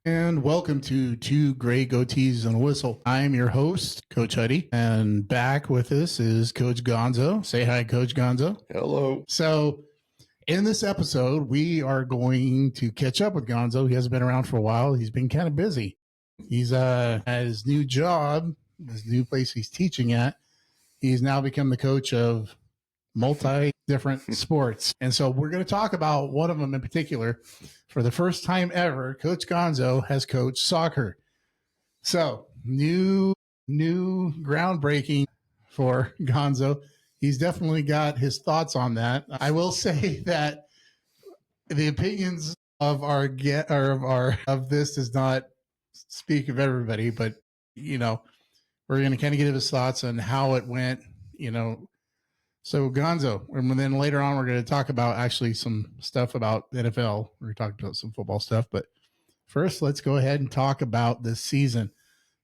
And welcome to Two Gray Goatees and a Whistle. I'm your host, Coach Huddy, and back with us is Coach Gonzo. Say hi, Coach Gonzo. Hello. So, in this episode, we are going to catch up with Gonzo. He hasn't been around for a while. He's been kind of busy. He's at his new job, his new place he's teaching at. He's now become the coach of multi different sports. And so we're going to talk about one of them in particular. For the first time ever, Coach Gonzo has coached soccer. So new groundbreaking for Gonzo. He's definitely got his thoughts on that. I will say that the opinions of of this does not speak of everybody, but we're going to kind of get his thoughts on how it went, So Gonzo, and then later on, we're going to talk about actually some stuff about the NFL. We're talking about some football stuff, but first, let's go ahead and talk about this season.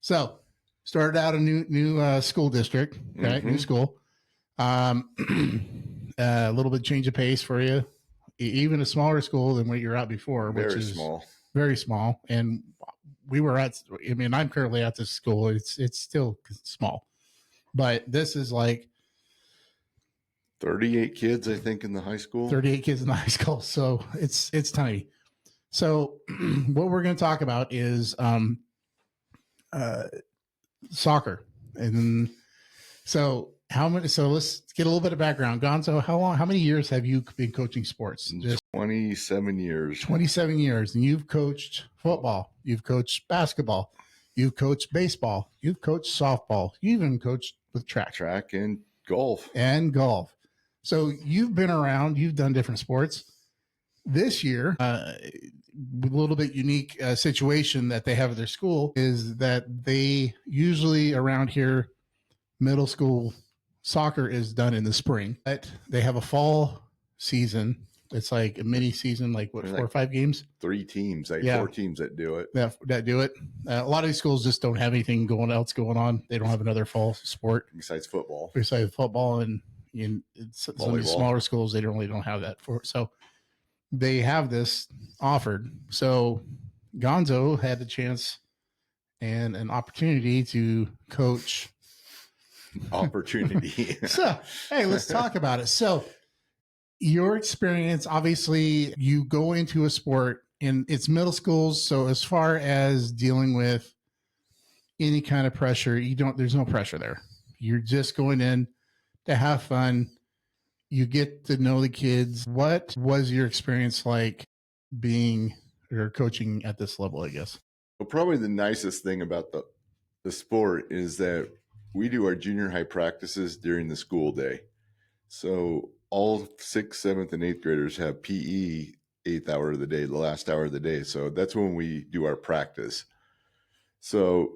So, started out a new school district, okay, new school. A little bit change of pace for you, even a smaller school than what you're at before, which is very small. And I'm currently at this school. It's still small, but this is like 38 kids, I think, in the high school. 38 kids in the high school. So it's tiny. So what we're going to talk about is soccer. And so let's get a little bit of background. Gonzo, how many years have you been coaching sports? 27 years. 27 years. And you've coached football. You've coached basketball. You've coached baseball. You've coached softball. You even coached with track and golf. So you've been around, you've done different sports. This year, a little bit unique situation that they have at their school is that they usually around here, middle school soccer is done in the spring. But they have a fall season. It's like a mini season, like 4 or 5 games? 3 teams, 4 teams that do it. That do it. A lot of these schools just don't have anything else going on. They don't have another fall sport. Besides football. And some of the smaller schools, they really don't have that for. So they have this offered. So Gonzo had the chance and an opportunity to coach. So, hey, let's talk about it. So your experience, obviously you go into a sport and it's middle schools. So as far as dealing with any kind of pressure, there's no pressure there. You're just going in to have fun. You get to know the kids. What was your experience like being or coaching at this level, I guess? Well, probably the nicest thing about the sport is that we do our junior high practices during the school day. So all 6th, 7th, and 8th graders have PE 8th hour of the day, the last hour of the day. So that's when we do our practice. So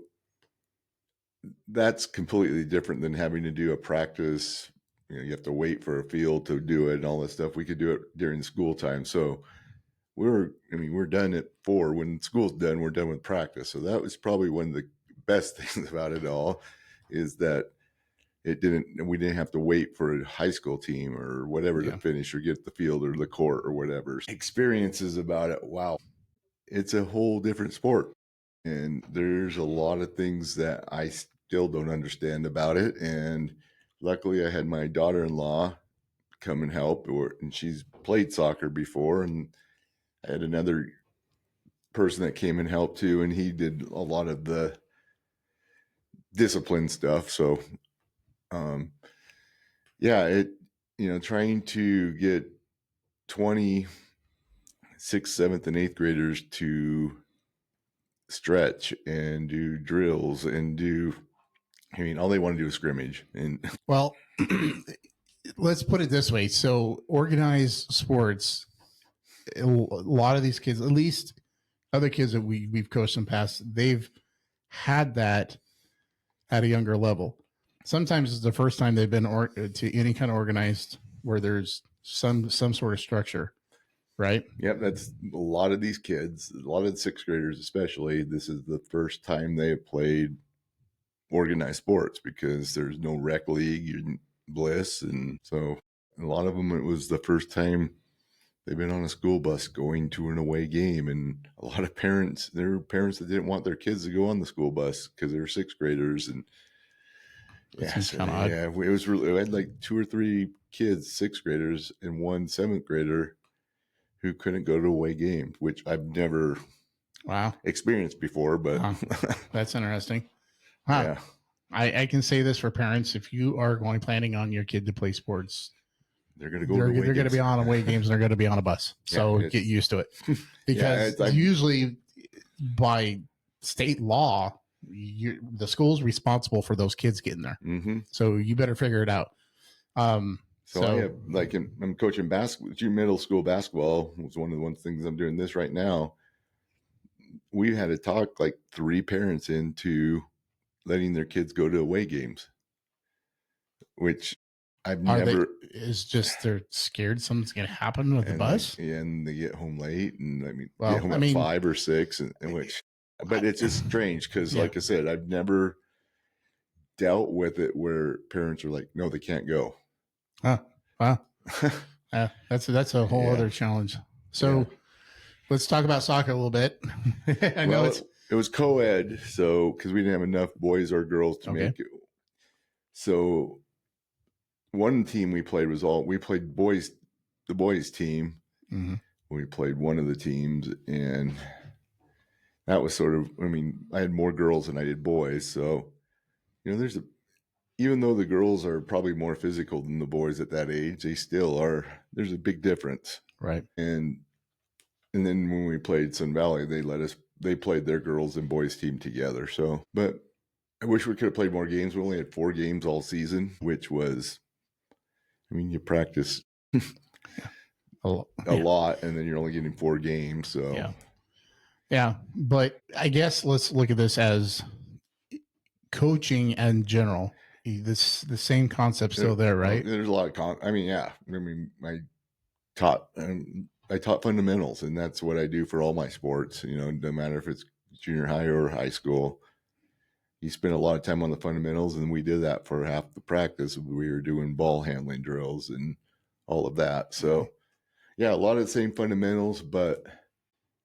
that's completely different than having to do a practice. You have to wait for a field to do it and all that stuff. We could do it during school time. So we're done at 4. When school's done, we're done with practice. So that was probably one of the best things about it all, is that we didn't have to wait for a high school team or whatever to finish or get the field or the court or whatever. Experiences about it. Wow. It's a whole different sport. And there's a lot of things that I still don't understand about it. And luckily I had my daughter-in-law come and help, and she's played soccer before. And I had another person that came and helped too, and he did a lot of the discipline stuff. So, trying to get 20 6th, 7th, and 8th graders to stretch and do drills and all they want to do is scrimmage. And well, let's put it this way. So organized sports, a lot of these kids, at least other kids that we've coached in the past, they've had that at a younger level. Sometimes it's the first time they've been to any kind of organized where there's some sort of structure, right? Yep, that's a lot of these kids, a lot of the 6th graders especially. This is the first time they have played organized sports because there's no rec league, Bliss, and so a lot of them, it was the first time they've been on a school bus going to an away game, and a lot of parents, there were parents that didn't want their kids to go on the school bus because they were sixth graders. And That seems kind of odd. yeah, it was really, I had like 2 or 3 kids, sixth graders, and one seventh grader who couldn't go to away game, which I've never experienced before, but that's interesting. Yeah. I can say this for parents: if you are planning on your kid to play sports, they're going to go. They're going to be on away games, and they're going to be on a bus. So get used to it, because usually by state law, the school's responsible for those kids getting there. Mm-hmm. So you better figure it out. So I have, like, I'm coaching middle school basketball. Was one of the things I'm doing this right now. We had to talk like 3 parents into letting their kids go to away games, which I've never. Is just they're scared something's going to happen with the bus, and they get home late, and get home at 5 or 6, and which. But it's just strange because, like I said, I've never dealt with it where parents are like, no, they can't go. Wow. That's a whole other challenge. So let's talk about soccer a little bit. I know it was co-ed, so because we didn't have enough boys or girls to make it. So one team we played we played the boys team. Mm-hmm. We played one of the teams, and that was sort of, I had more girls than I did boys. So, even though the girls are probably more physical than the boys at that age, they still are. There's a big difference. Right. And then when we played Sun Valley, they played their girls and boys team together. So, but I wish we could have played more games. We only had 4 games all season, which was, you practice a lot, and then you're only getting 4 games. So, yeah. But I guess let's look at this as coaching in general. The same concept still there, right? There's a lot of I taught fundamentals, and that's what I do for all my sports. No matter if it's junior high or high school, you spend a lot of time on the fundamentals, and we did that for half the practice. We were doing ball handling drills and all of that. So, a lot of the same fundamentals, but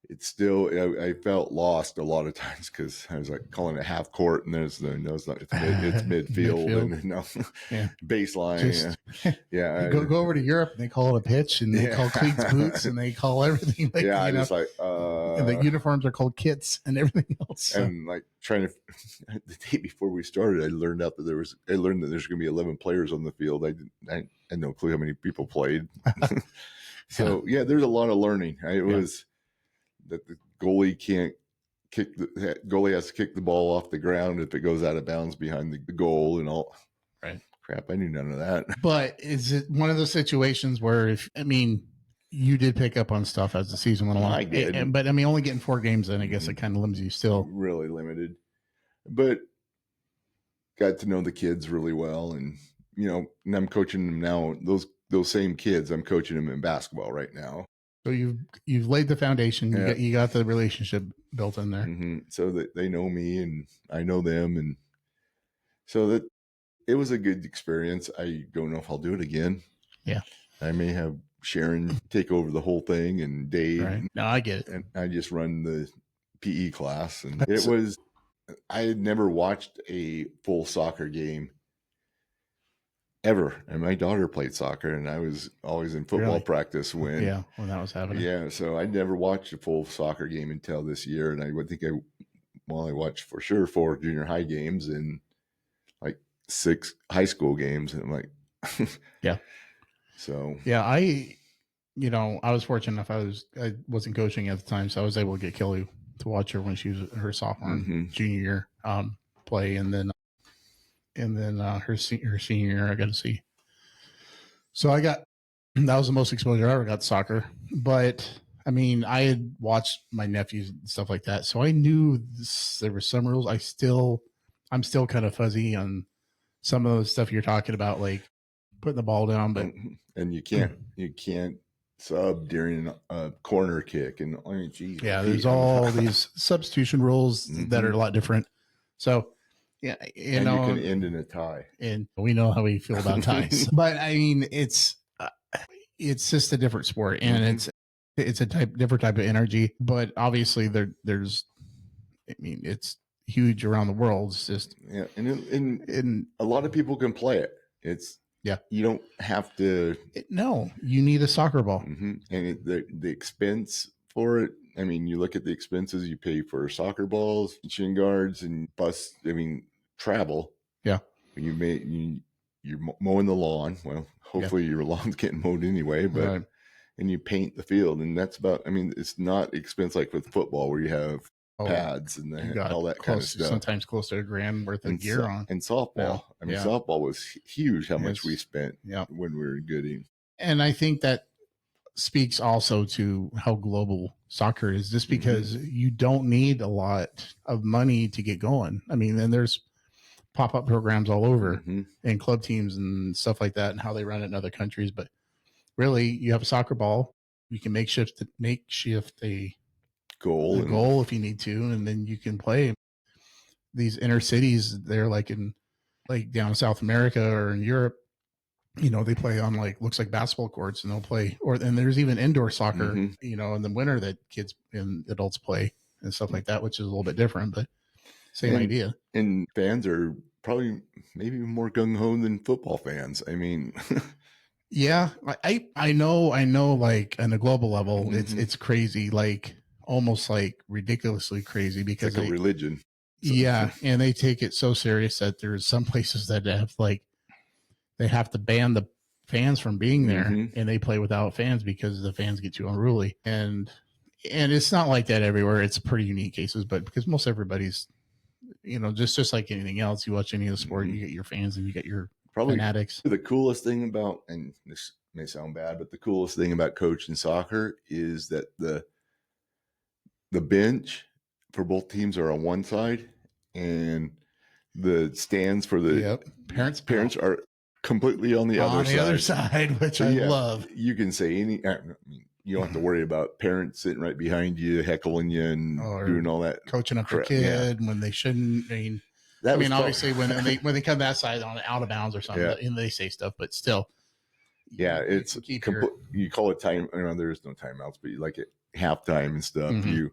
it's still, I felt lost a lot of times because I was like calling it half court, and it's midfield, and baseline. Go over to Europe, and they call it a pitch, and they call cleats boots, and they call everything and the uniforms are called kits and everything else. So. And trying to, the day before we started, I learned that there's going to be 11 players on the field. I had no clue how many people played. So there's a lot of learning. It was that the goalie has to kick the ball off the ground if it goes out of bounds behind the goal and all. Right. Crap, I knew none of that. But is it one of those situations where you did pick up on stuff as the season went along? I did. But only getting 4 games in, I guess it kind of limits you still. Really limited. But got to know the kids really well, and and I'm coaching them now. Those same kids, I'm coaching them in basketball right now. So you've laid the foundation. You got the relationship built in there, so that they know me and I know them, and so that it was a good experience. I don't know if I'll do it again. Yeah, I may have Sharon take over the whole thing, and Dave. Right. No, I get it. And I just run the PE class, and I had never watched a full soccer game ever, and my daughter played soccer, and I was always in football practice when that was happening. Yeah, so I never watched a full soccer game until this year, and I would think I watched for sure 4 junior high games and like 6 high school games, and I'm like, So I was fortunate enough. I wasn't coaching at the time, so I was able to get Kelly to watch her when she was her sophomore and junior year play, and then her senior year I got to see. So that was the most exposure I ever got to soccer. But I had watched my nephews and stuff like that, so I knew there were some rules. I'm still kind of fuzzy on some of the stuff you're talking about, like putting the ball down, but and you can't sub during a corner kick, and there's all these substitution rules that are a lot different. So. Yeah, you can end in a tie, and we know how we feel about ties. But it's just a different sport, and It's a different type of energy, but obviously there's, I mean, it's huge around the world. It's just, yeah, and a lot of people can play it. It's, yeah, you don't have to. no, you need a soccer ball. And the expense for it. I mean, you look at the expenses you pay for soccer balls, shin guards, and bus. I mean, travel. Yeah, You're mowing the lawn. Well, hopefully your lawn's getting mowed anyway, but right. and you paint the field, and that's about. I mean, it's not expense like with football where you have pads and you got all that kind of stuff. Sometimes close to $1,000 worth of gear on. And softball. Yeah. I mean, softball was huge. How much we spent yeah. when we were Gooding. And I think that speaks also to how global soccer is, just because you don't need a lot of money to get going. I mean, and there's pop-up programs all over and club teams and stuff like that, and how they run it in other countries. But really, you have a soccer ball, you can makeshift a goal if you need to, and then you can play these inner cities. They're like down in South America or in Europe, you know, they play on looks like basketball courts, and they'll play, and there's even indoor soccer, you know, in the winter that kids and adults play and stuff like that, which is a little bit different, but same idea. And fans are probably maybe more gung-ho than football fans. I mean, yeah, I know, like on a global level, it's crazy, like almost like ridiculously crazy, because it's like a religion. Yeah, and they take it so serious that there's some places that have they have to ban the fans from being there, and they play without fans because the fans get too unruly. And it's not like that everywhere. It's pretty unique cases, but because most everybody's, you know, just like anything else, you watch any of the sport, you get your fans and you get your fanatics. The coolest thing about, and this may sound bad, but the coolest thing about coaching soccer is that the bench for both teams are on one side, and the stands for the parents are completely on the other side, which I love. You can say any. I mean, you don't have to worry about parents sitting right behind you, heckling you, and doing all that, coaching up your kid when they shouldn't. I mean, obviously when they come that side on out of bounds or something, and they say stuff, but still, it's you call it time. You know, there's no timeouts, but you like it halftime and stuff. You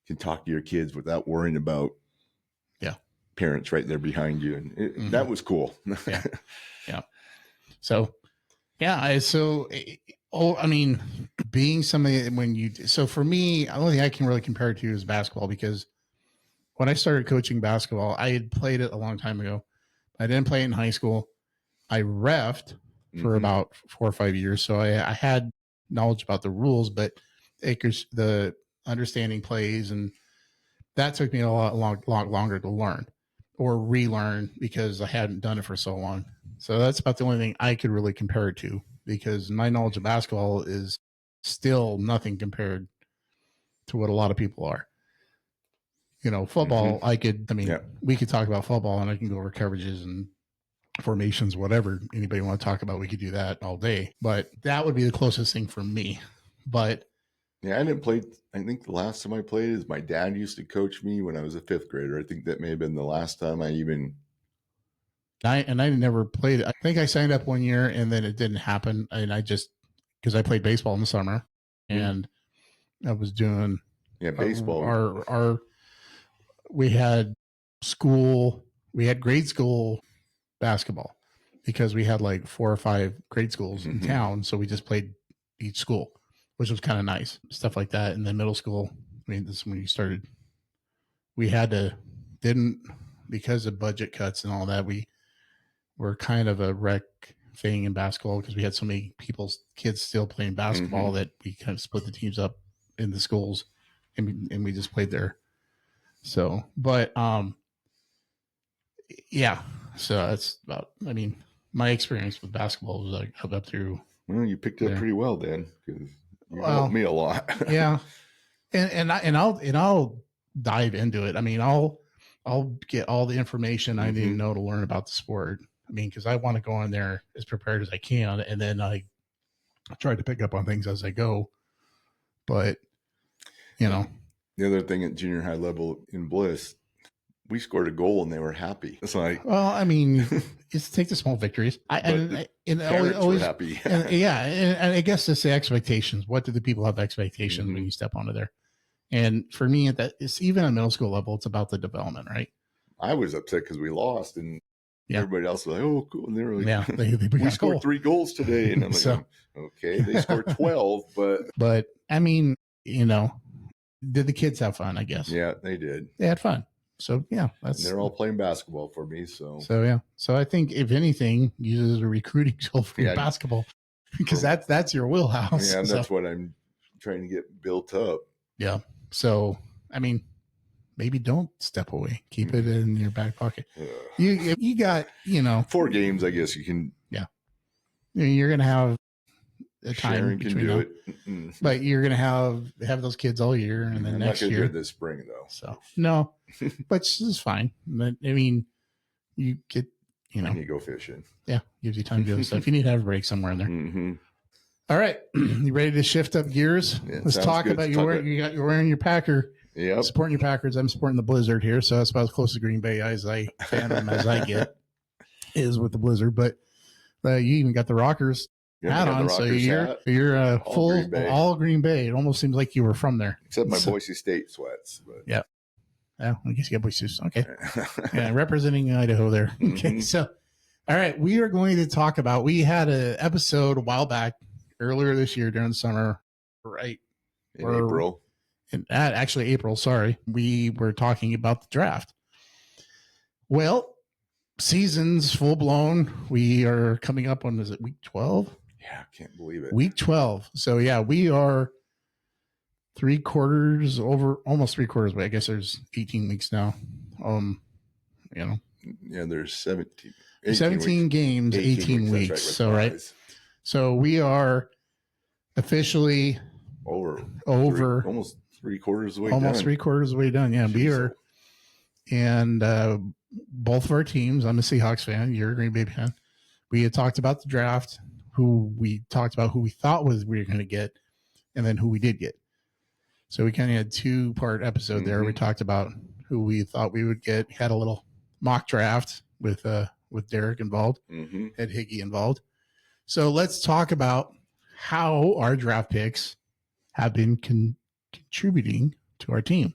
can talk to your kids without worrying about parents right there behind you, and that was cool. Yeah. So, I mean, being somebody so for me, the only thing I can really compare it to is basketball, because when I started coaching basketball, I had played it a long time ago. I didn't play it in high school. I reffed for about 4 or 5 years, so I had knowledge about the rules, but the understanding plays, and that took me a lot longer to learn or relearn, because I hadn't done it for so long. So that's about the only thing I could really compare it to, because my knowledge of basketball is still nothing compared to what a lot of people are. You know, football, we could talk about football, and I can go over coverages and formations, whatever anybody want to talk about. We could do that all day, but that would be the closest thing for me. But yeah, I didn't play. I think the last time I played is my dad used to coach me when I was a 5th grader. I think that may have been the last time I even. I never played it. I think I signed up one year and then it didn't happen. And I just, because I played baseball in the summer, and I was doing baseball. We had grade school basketball, because we had like 4 or 5 grade schools in town. So we just played each school, which was kind of nice, stuff like that. And then middle school, I mean, this is when you started, because of budget cuts and all that, we were kind of a wreck thing in basketball, because we had so many kids still playing basketball that we kind of split the teams up in the schools, and we just played there. So, but, yeah, so that's about, I mean, my experience with basketball was like up through. Well, you picked up pretty well then, because you helped me a lot. Yeah. And I'll dive into it. I mean, I'll get all the information I need to know to learn about the sport. I mean, because I want to go in there as prepared as I can, and then I try to pick up on things as I go. But, you know, the other thing at junior high level in Bliss, we scored a goal and they were happy. It's like, well, I mean, it's take the small victories. And and Parents were happy. and I guess it's the expectations. What do the people have expectations when you step onto there? And for me, it's even at middle school level, it's about the development, right? I was upset because we lost, and Yeah. everybody else was like, "Oh, cool!" And they were like, Yeah, we scored 3 goals today, and I'm like, So- "Okay, they scored 12, But I mean, you know, did the kids have fun? I guess. yeah, they did. They had fun. So yeah, And they're all playing basketball for me. So yeah. So I think if anything, use it as a recruiting tool for Yeah. basketball because that's your wheelhouse. yeah, and So, that's what I'm trying to get built up. yeah. So I mean, maybe don't step away. Keep it in your back pocket. You got 4 games, I guess you can. You're gonna have a time Sharon can between do now, it, but you're gonna have those kids all year, and then I'm next not gonna year do it this spring though. So no, but this is fine. But I mean, you get I need to go fishing. Yeah, gives you time to do stuff. You need to have a break somewhere in there. Mm-hmm. All right, you ready to shift up gears? Yeah, Let's talk good. about you're wearing your Packer. Yep. Supporting your Packers. I'm supporting the Blizzard here, so that's about as close to Green Bay as I get is with the Blizzard. But you even got the Rockers hat on, so you're full all Green Bay. It almost seems like you were from there, except my Boise State sweats. But. Yeah. Yeah, I guess you got Boise. Okay. Yeah, representing Idaho there. Okay, so all right, we are going to talk about. We had an episode a while back, earlier this year during the summer, right? In April. Actually, April. Sorry, we were talking about the draft. Well, season's full blown. We are coming up on, is it week 12? Yeah, I can't believe it. Week 12. So yeah, we are almost 3/4 way. I guess there's 18 weeks now. Yeah, there's 17 games, 18 weeks. Right, so right. So we are officially over almost 3/4 of the way almost done. 3/4 of the way done. Yeah, Jeez. We are. And both of our teams, I'm a Seahawks fan, you're a Green Bay fan. We had talked about the draft, who we thought we were going to get, and then who we did get. So we kind of had 2-part episode there. We talked about who we thought we would get. Had a little mock draft with Derek involved, had Higgy involved. So let's talk about how our draft picks have been contributing to our team.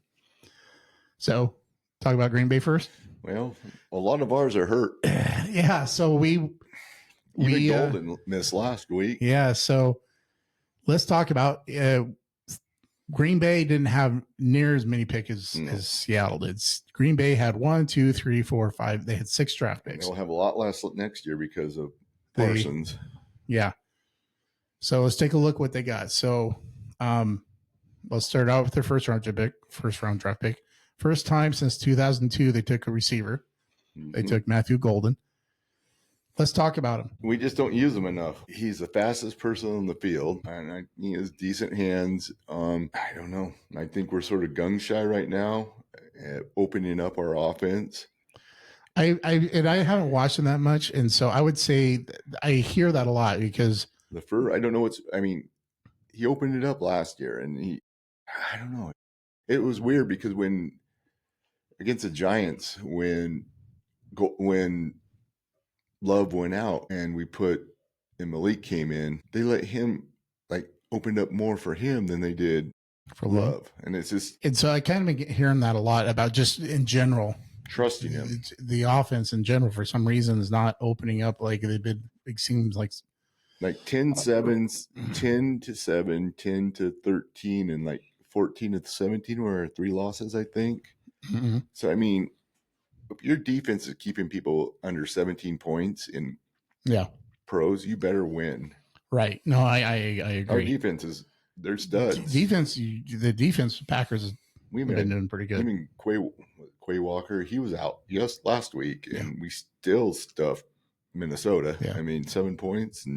So talk about Green Bay first. Well, a lot of ours are hurt. Yeah, so we Golden missed last week. Yeah, so let's talk about Green Bay didn't have near as many picks as Seattle did. Green Bay had 1, 2, 3, 4, 5. They had 6 draft picks. They'll have a lot less next year because of Parsons. Yeah. So let's take a look what they got. So let's start out with their first round draft pick. First time since 2002 they took a receiver. They took Matthew Golden. Let's talk about him. We just don't use him enough. He's the fastest person on the field, and he has decent hands. I don't know. I think we're sort of gung shy right now at opening up our offense. I haven't watched him that much, and so I would say I hear that a lot because I don't know he opened it up last year, and I don't know. It was weird because when against the Giants, when Love went out and Malik came in, they let him opened up more for him than they did for Love. And it's just, and so I kind of been hearing that a lot about just in general, trusting him. The offense in general, for some reason, is not opening up like they've been. It seems like 10-7, 10-7, 10-13, and 14-17 were 3 losses, I think. So, I mean, if your defense is keeping people under 17 points in pros, you better win. Right. No, I agree. Our defense they're studs. The defense Packers have been doing pretty good. I mean, Quay Walker, he was out just last week, and we still stuffed Minnesota. Yeah. I mean, 7 points.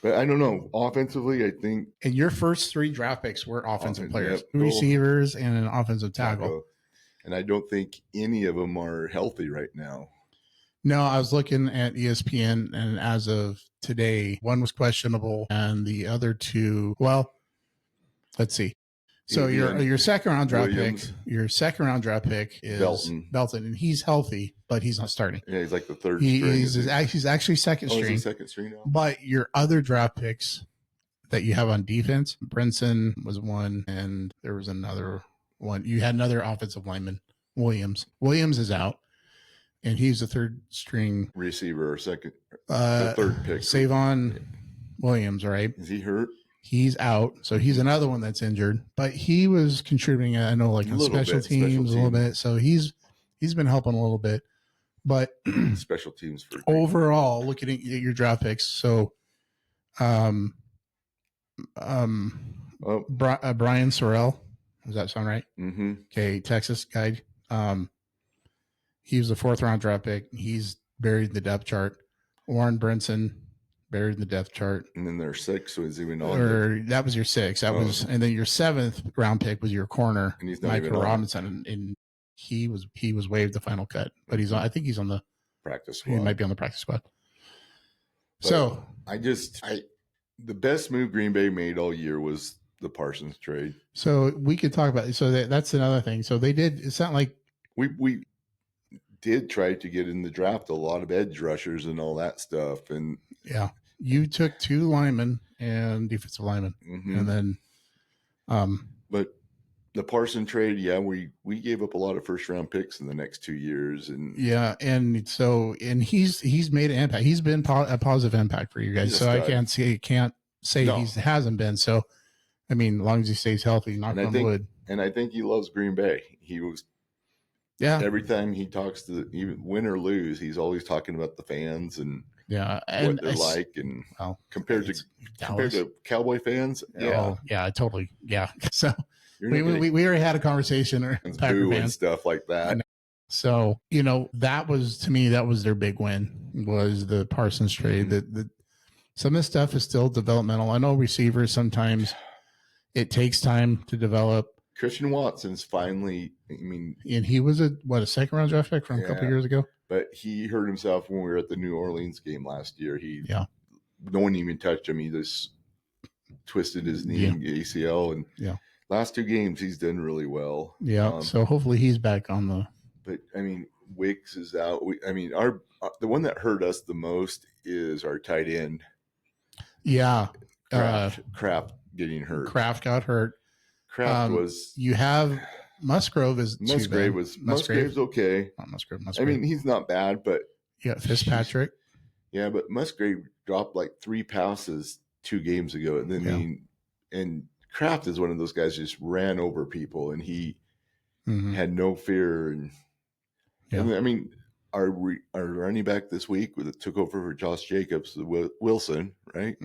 But I don't know. Offensively, I think. And your first 3 draft picks were offensive players, 2 receivers, and an offensive tackle. And I don't think any of them are healthy right now. No, I was looking at ESPN, and as of today, 1 was questionable, and the other 2, well, let's see. So your second round draft Williams. pick, your second round draft pick is Belton, and he's healthy, but he's not starting. Yeah, he's like the third string. He's actually second string. Is he second string now? But your other draft picks that you have on defense, Brinson was one, and there was another one. You had another offensive lineman, Williams. Williams is out, and he's the third string receiver or the third pick. Savon Williams, right? Is he hurt? He's out, so he's another one that's injured. But he was contributing, I know, like on special teams a little bit. So he's been helping a little bit. But special teams for overall, looking at your draft picks, so Brian Sorrell, does that sound right? Mm-hmm. Okay, Texas guy. He was a 4th round draft pick. He's buried in the depth chart. Warren Brinson, buried in the depth chart. And then their 6 was even on. Or that was your 6. That was, and then your 7th round pick was your corner, and he's not Michael Robinson, and he was waived the final cut. But he's on. I think he's on the practice squad. He might be on the practice squad. But so the best move Green Bay made all year was the Parsons trade. So we could talk about. So that's another thing. So they did. It's not like we did try to get in the draft a lot of edge rushers and all that stuff. And yeah, you took 2 linemen and defensive linemen, and then, but the Parson trade, yeah, we gave up a lot of 1st round picks in the next 2 years, and he's made an impact. He's been a positive impact for you guys. So I can't say he hasn't been. So I mean, as long as he stays healthy, knock on wood. And I think he loves Green Bay. He was. Yeah. Every time he talks to, even win or lose, he's always talking about the fans and what they're like, and compared to Cowboy fans. Yeah, totally. Yeah. So we already had a conversation or Packer fans and stuff like that. So that was, to me, that was their big win, was the Parsons trade. That some of this stuff is still developmental. I know receivers sometimes it takes time to develop. Christian Watson's finally, and he was a 2nd round draft pick from a couple years ago. But he hurt himself when we were at the New Orleans game last year. No one even touched him. He just twisted his knee, ACL, and last 2 games he's done really well. Yeah, so hopefully he's back on the. But I mean, Wicks is out. The one that hurt us the most is our tight end. Yeah, Kraft getting hurt. Kraft got hurt. Kraft was. You have Musgrave Musgrave's okay. Not Musgrave. I mean, he's not bad, but you got Fitzpatrick. Yeah, but Musgrave dropped like 3 passes 2 games ago, and then and Kraft is one of those guys who just ran over people, and he had no fear. And I mean, our running back this week took over for Josh Jacobs, Wilson, right?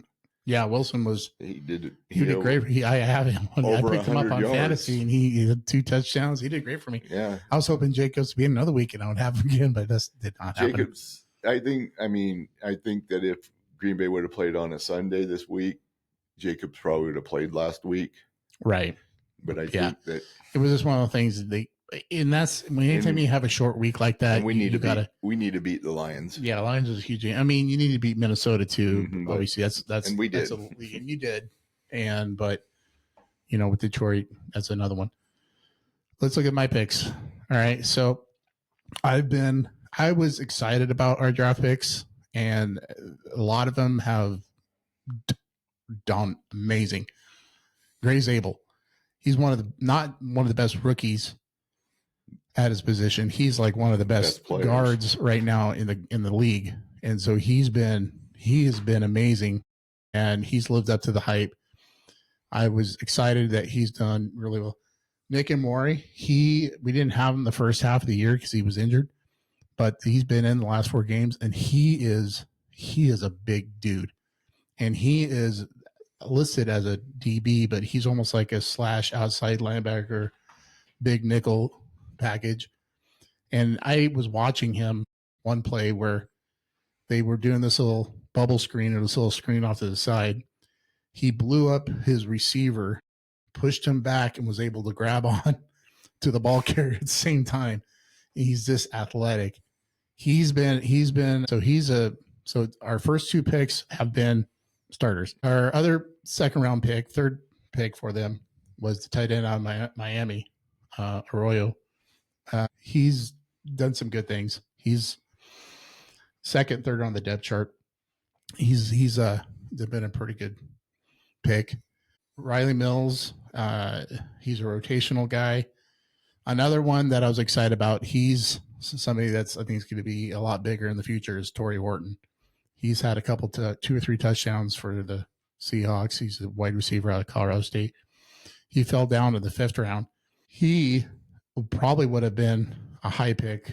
Yeah, Wilson was. He did great. I have him. I picked him up on yards. fantasy, and he had 2 touchdowns. He did great for me. Yeah, I was hoping Jacobs to be in another week, and I would have him again, but that did not happen. Jacobs, I think that if Green Bay would have played on a Sunday this week, Jacobs probably would have played last week. Right. But I think that it was just one of the things that and that's anytime you have a short week like that, we need to beat the Lions. Yeah, Lions is huge. I mean, you need to beat Minnesota too. Obviously, that's and we did. And you did. But with Detroit, that's another one. Let's look at my picks. All right, so I was excited about our draft picks, and a lot of them have done amazing. Gray Zabel, he's not one of the best rookies at his position. He's like one of the best guards right now in the league. And so he has been amazing, and he's lived up to the hype. I was excited that he's done really well. Nick and Maury, we didn't have him the first half of the year because he was injured, but he's been in the last 4 games, and he is a big dude. And he is listed as a DB, but he's almost like a slash outside linebacker, big nickel package. And I was watching him one play where they were doing this little bubble screen or this little screen off to the side. He blew up his receiver, pushed him back, and was able to grab on to the ball carrier at the same time. He's just athletic. So our first 2 picks have been starters. Our other second round pick, third pick for them, was the tight end out of Miami, Arroyo. He's done some good things. He's second, third on the depth chart. He's been a pretty good pick. Riley Mills, he's a rotational guy. Another one that I was excited about, he's somebody that's I think is going to be a lot bigger in the future, is Torrey Horton. He's had a couple to 2 or 3 touchdowns for the Seahawks. He's a wide receiver out of Colorado State. He fell down to the 5th round. He probably would have been a high pick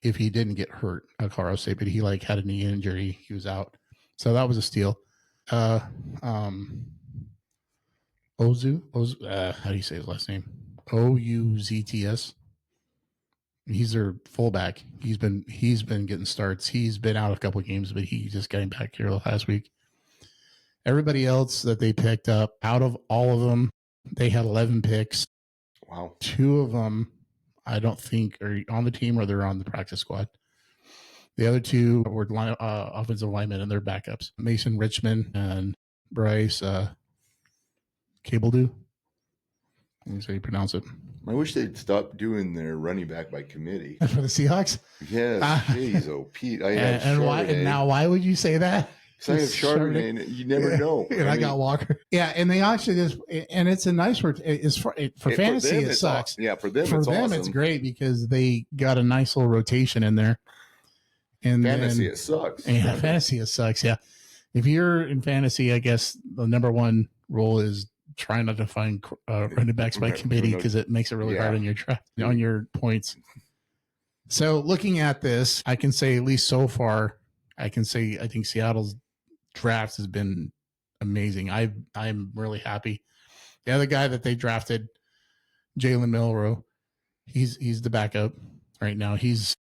if he didn't get hurt at Colorado State, but he had a knee injury. He was out. So that was a steal. Ozu, how do you say his last name? Ouzts. He's their fullback. He's been getting starts. He's been out a couple of games, but he just got back here last week. Everybody else that they picked up, out of all of them, they had 11 picks. Wow. 2 of them, I don't think, are on the team or they're on the practice squad. The other 2 were offensive linemen and their backups. Mason Richmond and Bryce Cabledew. That's how you pronounce it. I wish they'd stop doing their running back by committee. For the Seahawks? Yes. Jeez, oh, Pete. Why would you say that? I have Chardonnay, and you never know. And I got Walker. Yeah, and they actually just, and it's a nice word. It's for fantasy, it sucks. Yeah, for them, awesome. It's great because they got a nice little rotation in there. And fantasy, it sucks. Yeah, fantasy, it sucks. Yeah. If you're in fantasy, I guess the number one rule is try not to find running backs by committee because it makes it really hard on your draft, on your points. So looking at this, I can say at least so far, I think Seattle's draft has been amazing. I'm really happy. The other guy that they drafted, Jalen Milroe, he's the backup right now. He's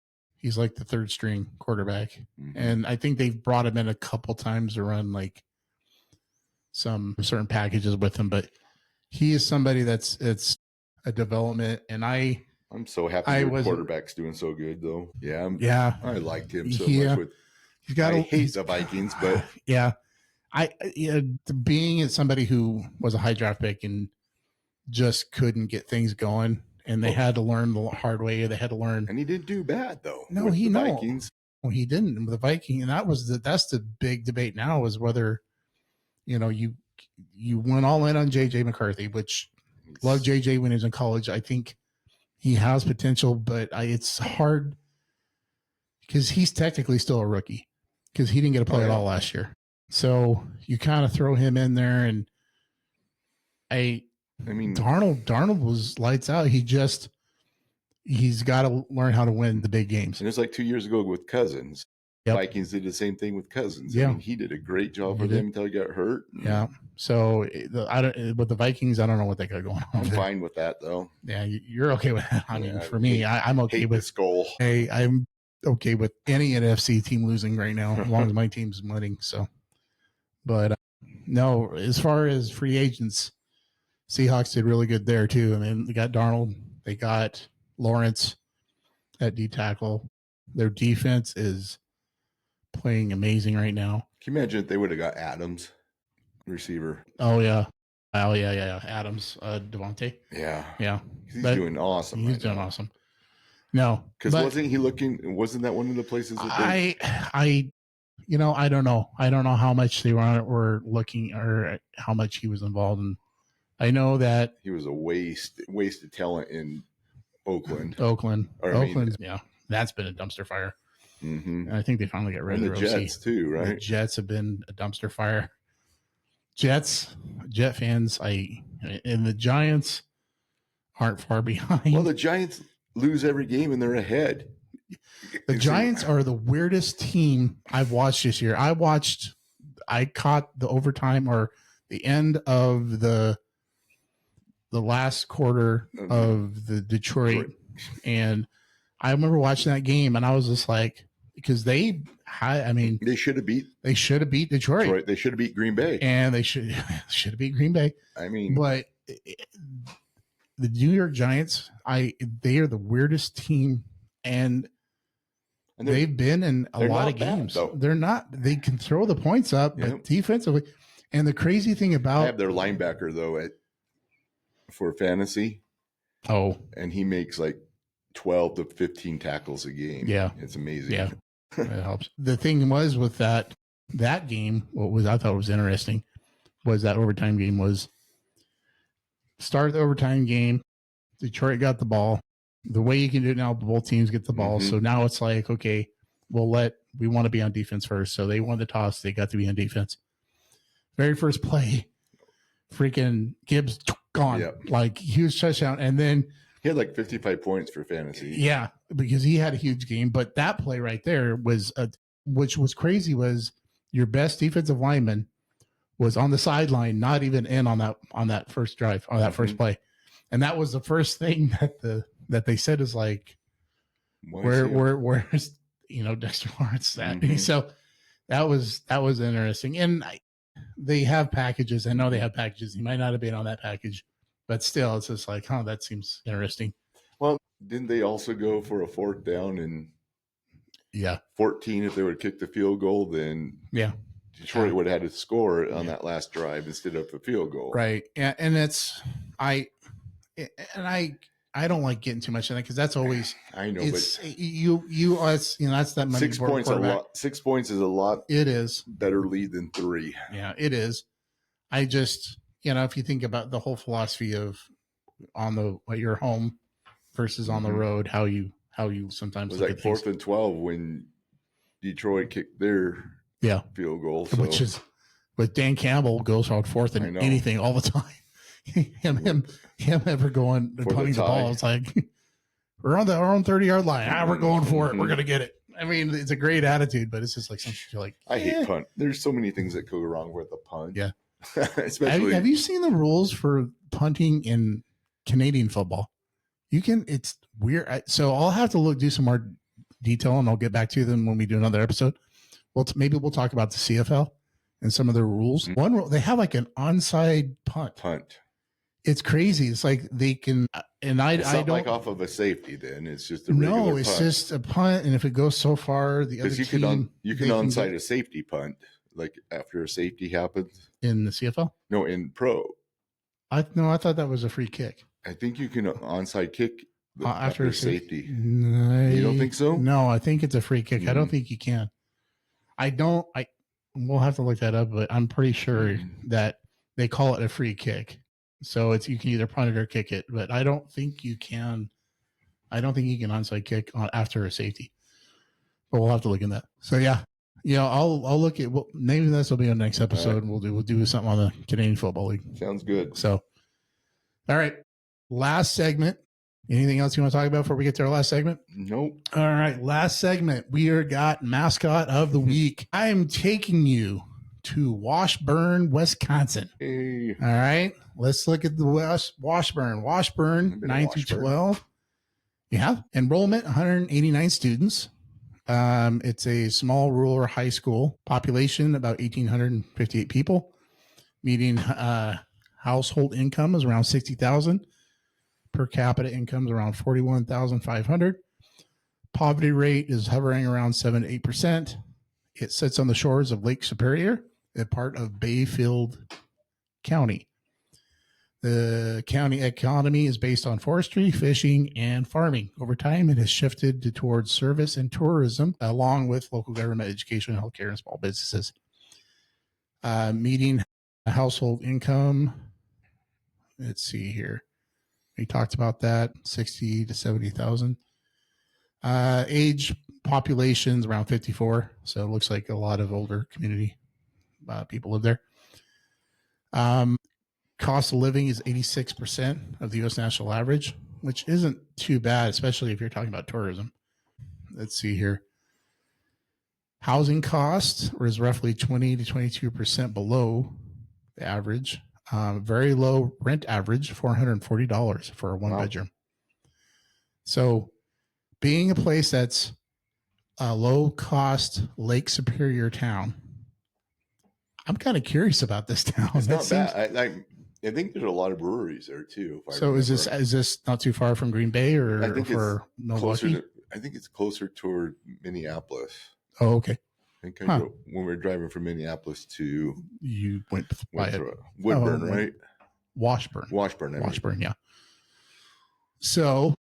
like the 3rd string quarterback. Mm-hmm. And I think they've brought him in a couple times to run some certain packages with him, but he is somebody it's a development. And I'm so happy your quarterback's doing so good though. Yeah. I liked him so much. I hate the Vikings, but being somebody who was a high draft pick and just couldn't get things going, and they had to learn the hard way. They had to learn, and he didn't do bad though. No, Vikings. Well, he didn't with the Viking, and that's the big debate now is whether you went all in on JJ McCarthy, which loved JJ when he was in college. I think he has potential, but it's hard because he's technically still a rookie because he didn't get to play at all last year. So you kind of throw him in there, and I mean, Darnold was lights out. He's got to learn how to win the big games. And it's like 2 years ago with Cousins. Yep. Vikings did the same thing with Cousins. Yeah. I mean, he did a great job for them until he got hurt. Yeah. So with the Vikings, I don't know what they got going on. I'm fine with that though. Yeah, you're okay with that. I mean, for me, I'm okay with this goal. Hey, I'm okay with any NFC team losing right now, as long as my team's winning. So, but no, as far as free agents, Seahawks did really good there too. I mean, they got Darnold, they got Lawrence at D tackle. Their defense is playing amazing right now. Can you imagine if they would have got Adams, receiver? Oh yeah. Adams, Devontae. Yeah. He's doing awesome. He's doing awesome. No, because wasn't that one of the places that I don't know. I don't know how much they were looking or how much he was involved in. I know that he was a wasted talent in Oakland. That's been a dumpster fire. Mm-hmm. And I think they finally got rid of the Jets too, right? The Jets have been a dumpster fire. Jet fans, and the Giants aren't far behind. Well, the Giants lose every game and they're ahead. The Giants are the weirdest team I've watched this year. I caught the overtime or the end of the last quarter of the Detroit, and I remember watching that game, and I was just like, because they should have beat Detroit. They should have beat Green Bay, and they should have beat Green Bay. I mean, but the New York Giants, they are the weirdest team, and they've been in a lot of games. They're not. They can throw the points up, but defensively, and the crazy thing about I have their linebacker though for fantasy. Oh, and he makes like 12 to 15 tackles a game. Yeah. It's amazing. Yeah. That helps. The thing was with that game, I thought was interesting was that overtime game was start the overtime game. Detroit got the ball. The way you can do it now, both teams get the ball. So now it's like, okay, we want to be on defense first. So they won the toss. They got to be on defense. Very first play, freaking Gibbs gone. Yep. Like huge touchdown. And then he had like 55 points for fantasy. Yeah, because he had a huge game. But that play right there was, which was crazy, was your best defensive lineman was on the sideline, not even in on that first drive, on that first play. And that was the first thing that they said is like, where's Dexter Lawrence at? So that was interesting. And they have packages. I know they have packages. He might not have been on that package, but still, it's just like, that seems interesting. Well, didn't they also go for a 4th down and 14 if they would kick the field goal? Then Detroit would have had to score on that last drive instead of the field goal. Right. And I don't like getting too much in it because that's always I know, it's but that's that money. 6 points a lot. 6 points is a lot. It is better lead than 3. Yeah, it is. I just if you think about the whole philosophy of your home versus on the road, how you sometimes it was like 4th and 12 when Detroit kicked their field goal, which is with Dan Campbell goes on 4th and anything all the time. him ever going and punting the ball. It's like we're on our own 30-yard line. We're going for it. We're gonna get it. I mean, it's a great attitude, but it's just like something you're like. I hate punt. There's so many things that go wrong with a punt. Yeah. Especially. Have you seen the rules for punting in Canadian football? It's weird. So I'll have to do some more detail, and I'll get back to them when we do another episode. Well, maybe we'll talk about the CFL and some of the rules. One rule, they have like an onside punt. It's crazy. It's like they can, and I don't like off of a safety. Then it's just a regular punt. It's just a punt, and if it goes so far, the other team you can onside a safety punt, like after a safety happens in the CFL. No, in pro. I thought that was a free kick. I think you can onside kick after a safety. You don't think so? No, I think it's a free kick. I don't think you can. We'll have to look that up, but I'm pretty sure that they call it a free kick. So you can either punt it or kick it, but I don't think you can. I don't think you can onside kick after a safety. But we'll have to look in that. So I'll look at. Well, maybe this will be on the next episode. Right. We'll do something on the Canadian Football League. Sounds good. So, all right, last segment. Anything else you want to talk about before we get to our last segment? Nope. All right, last segment. We got mascot of the week. I am taking you to Washburn, Wisconsin. Hey. All right, let's look at the Washburn. Washburn, 9 through 12. Yeah, enrollment 189 students. It's a small rural high school. Population about 1,858 people. Median household income is around $60,000. Per capita income is around $41,500. Poverty rate is hovering around 7 to 8%. It sits on the shores of Lake Superior, a part of Bayfield County. The county economy is based on forestry, fishing, and farming. Over time, it has shifted towards service and tourism, along with local government, education, healthcare, and small businesses. Median household income, let's see here. We talked about that, 60 to 70,000. Age population's around 54, so it looks like a lot of older community people live there. Cost of living is 86% of the U.S. national average, which isn't too bad, especially if you're talking about tourism. Let's see here. Housing cost is roughly 20 to 22% below the average. Very low rent average, $440 for a one bedroom. So being a place that's a low cost Lake Superior town, I'm kind of curious about this town. It's not bad. I think there's a lot of breweries there too. So is this not too far from Green Bay or I think for Milwaukee? I think it's closer toward Minneapolis. Oh, okay. I think when we were driving from Minneapolis to you went by it. Woodburn, right? Washburn. Washburn. Washburn, yeah. So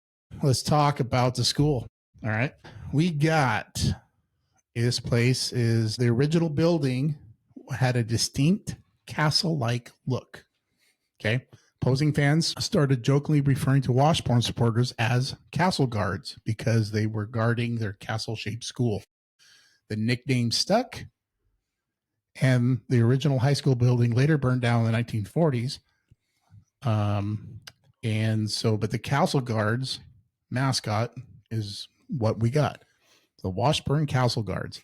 let's talk about the school. All right. We got this place is the original building had a distinct castle-like look. Okay. Opposing fans started jokingly referring to Washburn supporters as castle guards because they were guarding their castle-shaped school. The nickname stuck, and the original high school building later burned down in the 1940s. And so, but the Castle Guards mascot is what we got. The Washburn Castle Guards.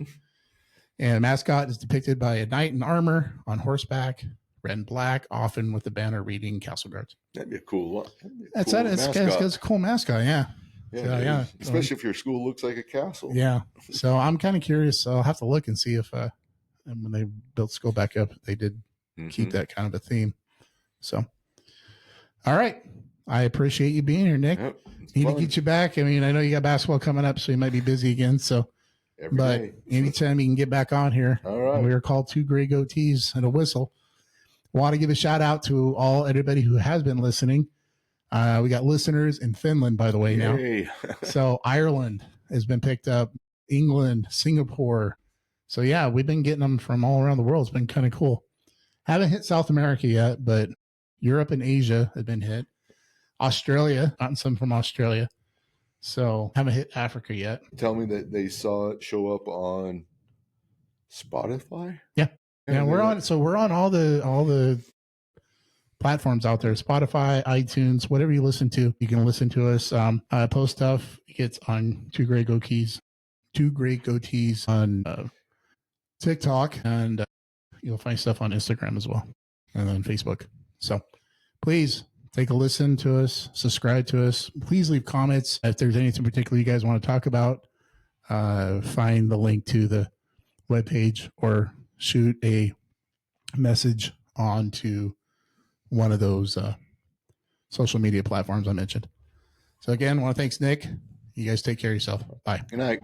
And the mascot is depicted by a knight in armor on horseback, red and black, often with the banner reading Castle Guards. That'd be a cool It's a cool mascot, yeah. Yeah, so, especially if your school looks like a castle. Yeah. So I'm kind of curious. So I'll have to look and see if when they built school back up, they did keep that kind of a theme. So, all right. I appreciate you being here, Nick. Yep, need to get you back. I mean, I know you got basketball coming up, so you might be busy again. So, every day. Anytime you can get back on here. All right. We are called Two Gray Goatees and a Whistle. Want to give a shout out to everybody who has been listening. We got listeners in Finland, by the way, now. So Ireland has been picked up, England, Singapore. So yeah, we've been getting them from all around the world. It's been kind of cool. Haven't hit South America yet, but Europe and Asia have been hit. Australia, gotten some from Australia. So haven't hit Africa yet. Tell me that they saw it show up on Spotify. Yeah. We're on. So we're on all the platforms out there: Spotify, iTunes, whatever you listen to. You can listen to us. Post stuff gets on Two Great Goatees on TikTok, and you'll find stuff on Instagram as well, and then Facebook. So please take a listen to us, subscribe to us. Please leave comments if there's anything particular you guys want to talk about. Find the link to the webpage or shoot a message onto one of those social media platforms I mentioned. So again, I want to thank Nick. You guys take care of yourself. Bye. Good night.